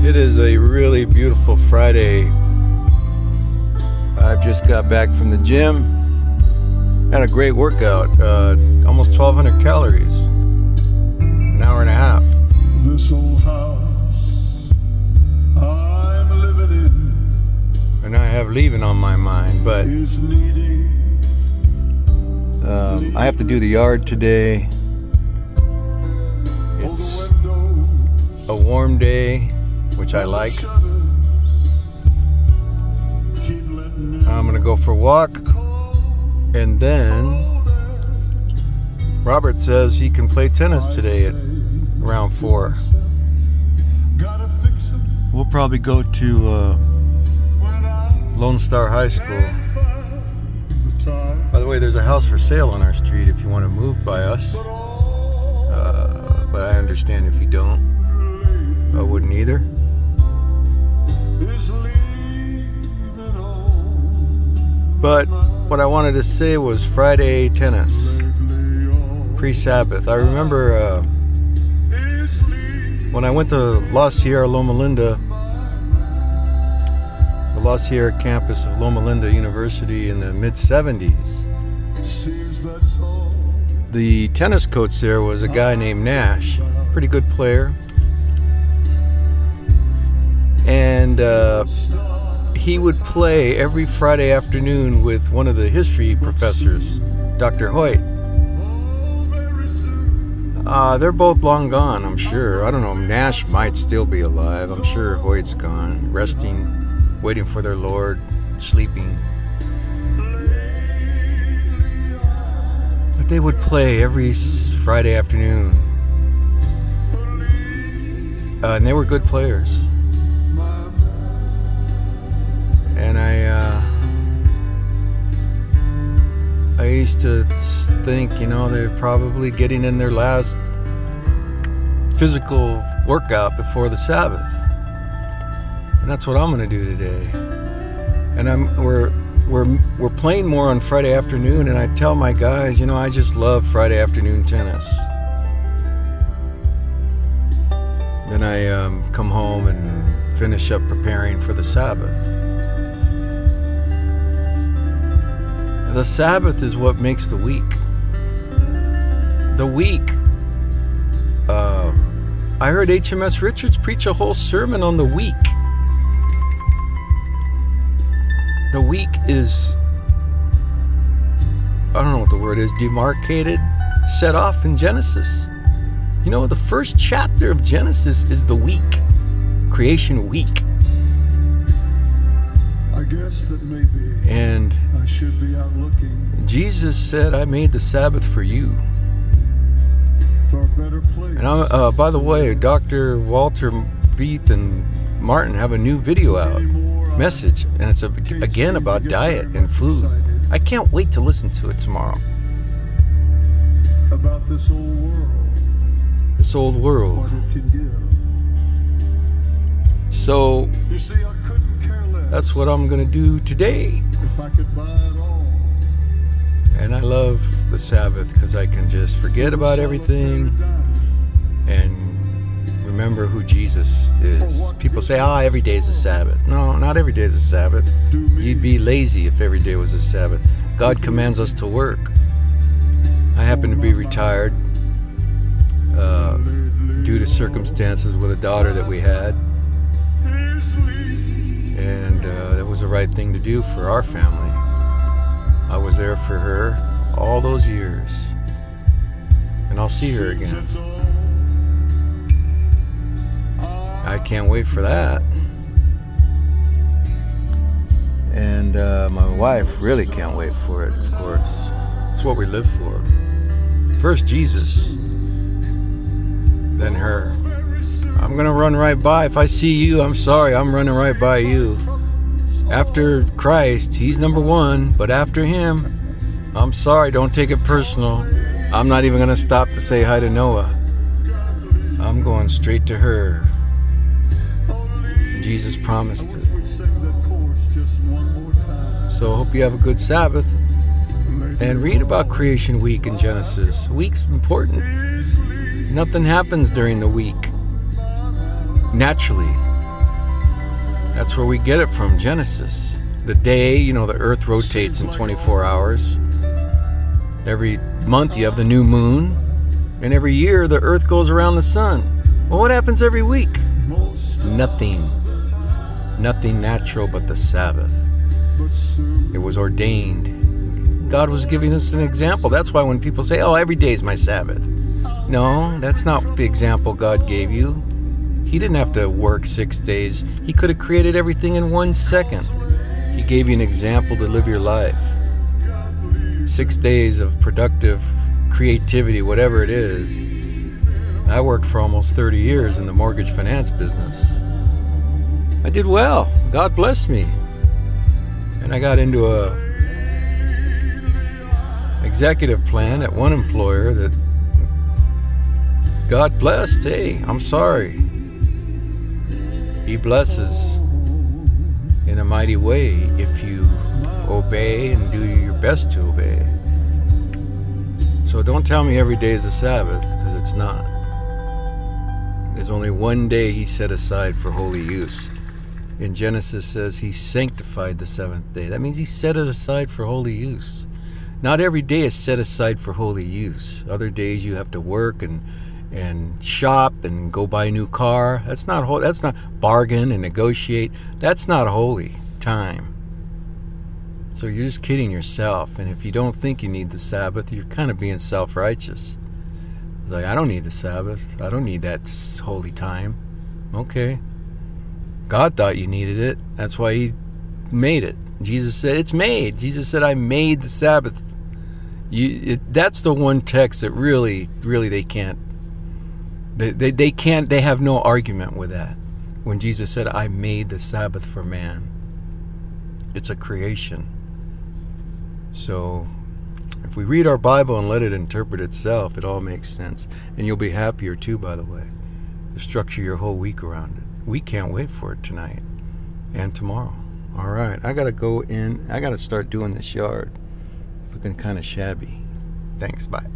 It is a really beautiful Friday. I've just got back from the gym. Had a great workout. Almost 1,200 calories. An hour and a half. This old house I'm living in. And I have leaving on my mind, but I have to do the yard today. It's a warm day, which I like. I'm gonna go for a walk, and then Robert says he can play tennis today at around 4. We'll probably go to Lone Star High School. By the way, there's a house for sale on our street if you want to move by us. But I understand if you don't. I wouldn't either. But what I wanted to say was Friday tennis, pre-Sabbath. I remember when I went to La Sierra, Loma Linda, the La Sierra campus of Loma Linda University in the mid-70s. The tennis coach there was a guy named Nash, pretty good player. And he would play every Friday afternoon with one of the history professors, Dr. Hoyt. They're both long gone, I'm sure. I don't know, Nash might still be alive. I'm sure Hoyt's gone, resting, waiting for their Lord, sleeping. But they would play every Friday afternoon. And they were good players. And I used to think, you know, they're probably getting in their last physical workout before the Sabbath. And that's what I'm going to do today. And we're playing more on Friday afternoon, and I tell my guys, you know, I just love Friday afternoon tennis. Then I come home and finish up preparing for the Sabbath. The Sabbath is what makes the week. The week. I heard HMS Richards preach a whole sermon on the week. The week is, I don't know what the word is, demarcated, set off in Genesis. You know, the first chapter of Genesis is the week, creation week. I guess that maybe and I should be out looking. Jesus said, I made the Sabbath for you. For a better place. And by the way, Dr. Walter Beath and Martin have a new video out, message, and it's again about diet and food. I can't wait to listen to it tomorrow. About this old world. This old world. What it can give. So, you see, I couldn't care less. That's what I'm going to do today. If I could buy it all. And I love the Sabbath because I can just forget about everything and remember who Jesus is. People say, every day is a Sabbath. No, not every day is a Sabbath. You'd be lazy if every day was a Sabbath. God commands us to work. I happen to be retired due to circumstances with a daughter that we had. And that was the right thing to do for our family. I was there for her all those years. And I'll see her again. I can't wait for that. And my wife really can't wait for it, of course. It's what we live for. First Jesus, then her. I'm gonna run right by. If I see you, I'm sorry, I'm running right by you. After Christ, he's number one, but after him, I'm sorry, don't take it personal. I'm not even gonna stop to say hi to Noah. I'm going straight to her. Jesus promised it. So I hope you have a good Sabbath. And read about creation week in Genesis. Week's important. Nothing happens during the week. Naturally. That's where we get it from, Genesis. The day, you know, the earth rotates in 24 hours. Every month you have the new moon. And every year the earth goes around the sun. Well, what happens every week? Nothing. Nothing natural but the Sabbath. It was ordained. God was giving us an example. That's why when people say, oh, every day is my Sabbath. No, that's not the example God gave you. He didn't have to work 6 days. He could have created everything in 1 second. He gave you an example to live your life. 6 days of productive creativity, whatever it is. I worked for almost 30 years in the mortgage finance business. I did well. God blessed me. And I got into a executive plan at one employer that God blessed. Hey, I'm sorry. He blesses in a mighty way if you obey and do your best to obey. So don't tell me every day is a Sabbath, because it's not. There's only one day He set aside for holy use. In Genesis says He sanctified the seventh day. That means He set it aside for holy use. Not every day is set aside for holy use. Other days you have to work and shop and go buy a new car. That's not holy. That's not bargain and negotiate. That's not holy time. So you're just kidding yourself. And if you don't think you need the Sabbath, you're kind of being self-righteous. It's like, I don't need the Sabbath. I don't need that holy time. Okay. God thought you needed it. That's why He made it. Jesus said, it's made. Jesus said, I made the Sabbath. That's the one text that really they can't. They can't. They have no argument with that. When Jesus said, I made the Sabbath for man. It's a creation. So if we read our Bible and let it interpret itself, it all makes sense. And you'll be happier too, by the way, to structure your whole week around it. We can't wait for it tonight and tomorrow. All right, I got to go in. I got to start doing this yard. Looking kind of shabby. Thanks, bye.